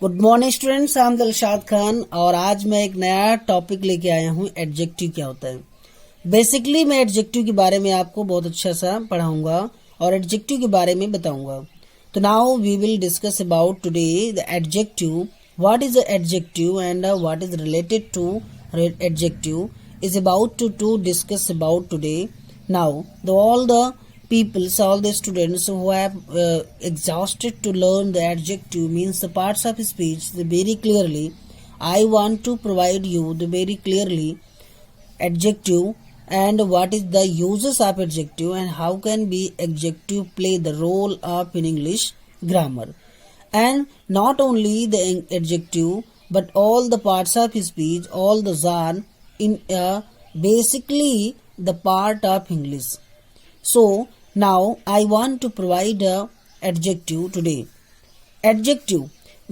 Good morning students, I am Dilshad Khan और आज मैं एक नया टॉपिक लेके आया हूँ। एडजेक्टिव क्या होता है। बेसिकली मैं एडजेक्टिव के बारे में आपको बहुत अच्छा सा पढ़ाऊंगा और एडजेक्टिव के बारे में बताऊंगा। तो now we will discuss about today the adjective, what is the adjective and what is related to adjective is about to discuss about today. Now, all the peoples, all the students who have exhausted to learn the adjective means the parts of speech the very clearly. I want to provide you the very clearly adjective and what is the uses of adjective and how can be adjective play the role of in English grammar. And not only the adjective but all the parts of speech, all the genre in basically the part of English. So now I want to provide a adjective today. Adjective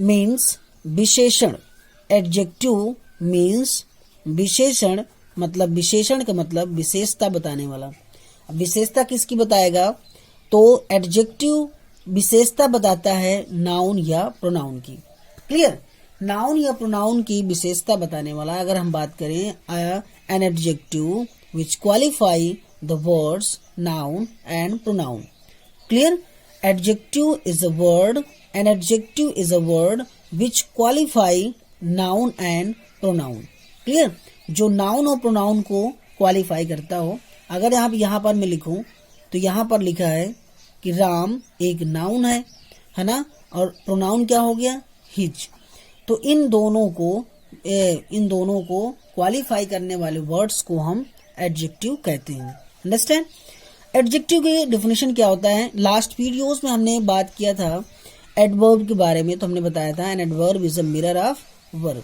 means विशेषण. Adjective means विशेषण, मतलब विशेषण का मतलब विशेषता बताने वाला. अब विशेषता किसकी बताएगा? तो एडजेक्टिव विशेषता बताता है नाउन या प्रोनाउन की. क्लियर? नाउन या प्रोनाउन की विशेषता बताने वाला. अगर हम बात करें an adjective which qualify the words noun and pronoun. Clear? Adjective is a word, an adjective is a word which qualify noun and pronoun. Clear? जो नाउन और प्रोनाउन को क्वालिफाई करता हो. अगर आप यहाँ पर मैं लिखूं तो यहाँ पर लिखा है कि राम एक नाउन है ना, और प्रोनाउन क्या हो गया? हिज. तो इन दोनों को क्वालिफाई करने वाले वर्ड्स को हम एडजेक्टिव कहते हैं. अंडरस्टैंड? एडजेक्टिव की डेफिनेशन क्या होता है? लास्ट वीडियोस में हमने बात किया था एडवर्ब के बारे में. तो हमने बताया था an adverb is a mirror of verb.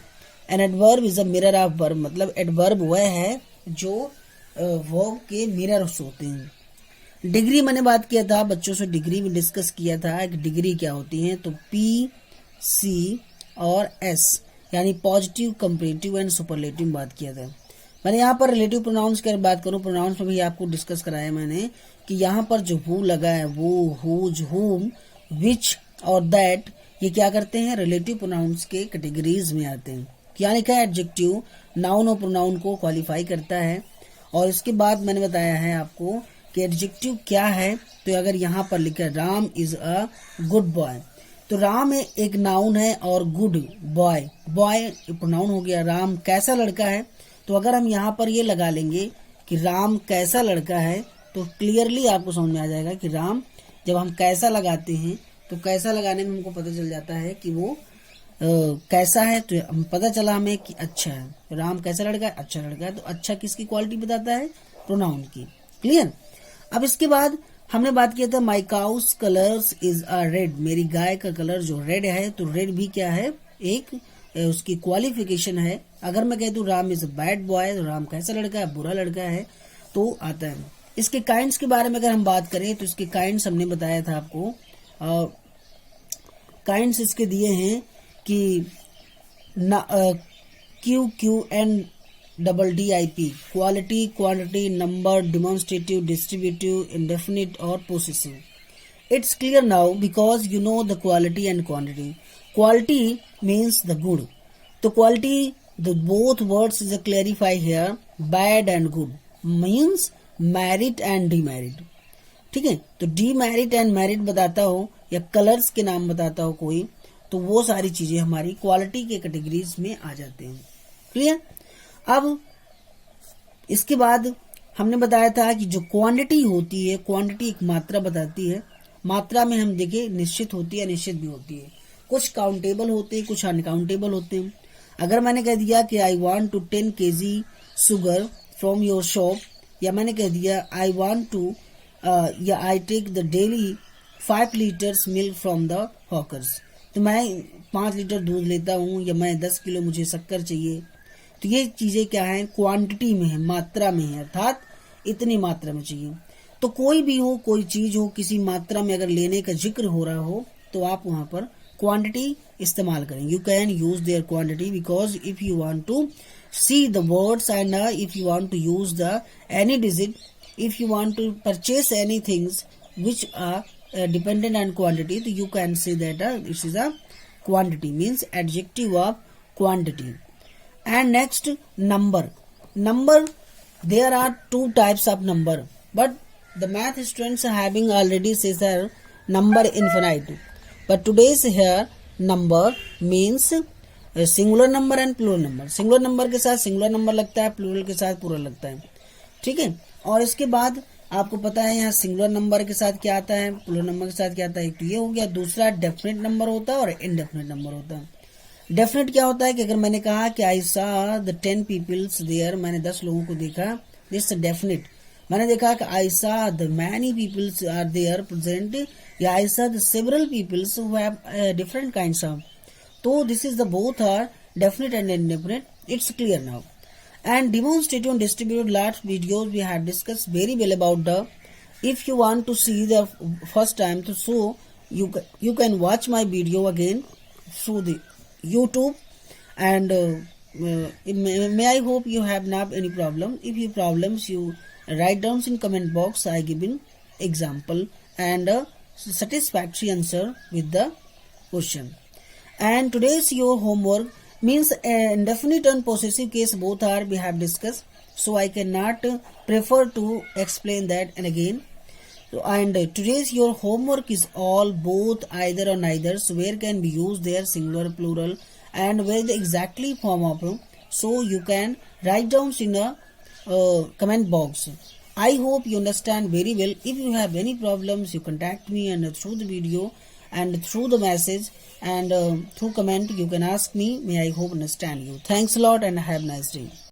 An adverb is a mirror of verb मतलब एडवर्ब वह है जो वर्ब के मिरर्स होते हैं. डिग्री मैंने बात किया था, बच्चों से डिग्री में डिस्कस किया था कि डिग्री क्या होती है. तो पी, सी और एस यानी पॉजिटिव, कंपैरेटिव एंड सुपरलेटिव में बात किया था. मैंने यहाँ पर रिलेटिव प्रोनाउंस की बात करूँ, प्रोनाउंस में भी आपको डिस्कस कराया मैंने कि यहाँ पर जो हु लगा है, वो, हुज, हुम, विच और दैट, ये क्या करते हैं? रिलेटिव प्रोनाउंस के कैटेगरीज में आते हैं. क्या लिखा है? एडजेक्टिव नाउन और प्रोनाउन को क्वालिफाई करता है. और इसके बाद मैंने बताया है आपको कि एडजेक्टिव क्या है. तो अगर यहाँ पर लिखा है Ram is a good boy, तो राम एक नाउन है और गुड बॉय, बॉय प्रोनाउन हो गया. राम कैसा लड़का है, तो अगर हम यहाँ पर ये लगा लेंगे कि राम कैसा लड़का है तो क्लियरली आपको समझ में आ जाएगा कि राम, जब हम कैसा लगाते हैं तो कैसा लगाने में हमको पता चल जाता है कि वो कैसा है. तो हम पता चला हमें कि अच्छा है. तो राम कैसा लड़का है? अच्छा लड़का है. तो अच्छा किसकी क्वालिटी बताता है? प्रोनाउन की. क्लियर? अब इसके बाद हमने बात किया था my cow's colours is a red. मेरी गाय का कलर जो रेड है, तो रेड भी क्या है? एक उसकी क्वालिफिकेशन है. अगर मैं कह दूं Ram is a bad boy, तो राम कैसा लड़का है? बुरा लड़का है. तो आता है. इसके काइंड्स के बारे में अगर हम बात करें तो इसके काइंड्स हमने बताया था आपको. काइंड्स इसके दिए हैं कि Q Q N double DIP, quality, quantity, number, demonstrative, distributive, indefinite और possessive. It's clear now because you know the quality and quantity. Quality means the good. तो quality, the both words is a clarify here. Bad and good means merit and demerit. ठीक है? तो demerit and merit बताता हो या colours के नाम बताता हो कोई, तो वो सारी चीजें हमारी क्वालिटी के कैटेगरीज में आ जाते हैं. क्लियर? अब इसके बाद हमने बताया था कि जो क्वांटिटी होती है, क्वांटिटी एक मात्रा बताती है. मात्रा में हम देखें निश्चित होती है, अनिश्चित भी होती है. कुछ काउंटेबल होते हैं, कुछ अनकाउंटेबल होते हैं. अगर मैंने कह दिया कि I want to 10 kg sugar from your shop, या मैंने कह दिया आई वांट टू या I take the daily 5 litres milk from the hawkers, तो मैं 5 लीटर दूध लेता हूँ, या मैं 10 किलो मुझे शक्कर चाहिए. तो ये चीजें क्या है? क्वांटिटी में है, मात्रा में है, अर्थात इतनी मात्रा में चाहिए. तो कोई भी हो, कोई चीज हो, किसी मात्रा में अगर लेने का जिक्र हो रहा हो तो आप वहां पर क्वांटिटी इस्तेमाल करें. You can use their quantity because if you want to see the words and if you want to use the any digit, if you want to purchase any things which are dependent on quantity, so you can say that this is a quantity means adjective of quantity. And next, number. Number, there are two types of number, but the math students having already says that number infinite. But today's here number means singular number and plural number. Singular number के साथ singular number लगता है, plural के साथ plural लगता है. ठीक है. और इसके बाद आपको पता है यहाँ सिंगुलर नंबर के साथ क्या आता है, प्लूरल नंबर के साथ क्या आता है. एक तो ये हो गया. दूसरा डेफिनेट नंबर होता है और इनडेफिनेट नंबर होता है. डेफिनेट क्या होता है कि अगर मैंने कहा कि I saw the 10 peoples there, मैंने 10 लोगों को देखा, दिस डेफिनेट. मैंने देखा कि I saw the many peoples are there present, या I saw the several peoples who have different kinds of. So this is the both are definite and indefinite. It's clear now. And demonstrative and distributed large videos we have discussed very well about the. If you want to see the first time, so you can watch my video again through the YouTube. And may I hope you have not any problem. If you problems, you write down in comment box. I give in example and satisfactory answer with the question. And today's your homework means indefinite and possessive case both are we have discussed, so I cannot prefer to explain that and again. And today's your homework is all both either or neither, so where can be used there singular plural and where the exactly form of, so you can write down in a comment box. I hope you understand very well. If you have any problems, you contact me and through the video and through the message and through comment you can ask me. May I hope understand you. Thanks a lot and have a nice day.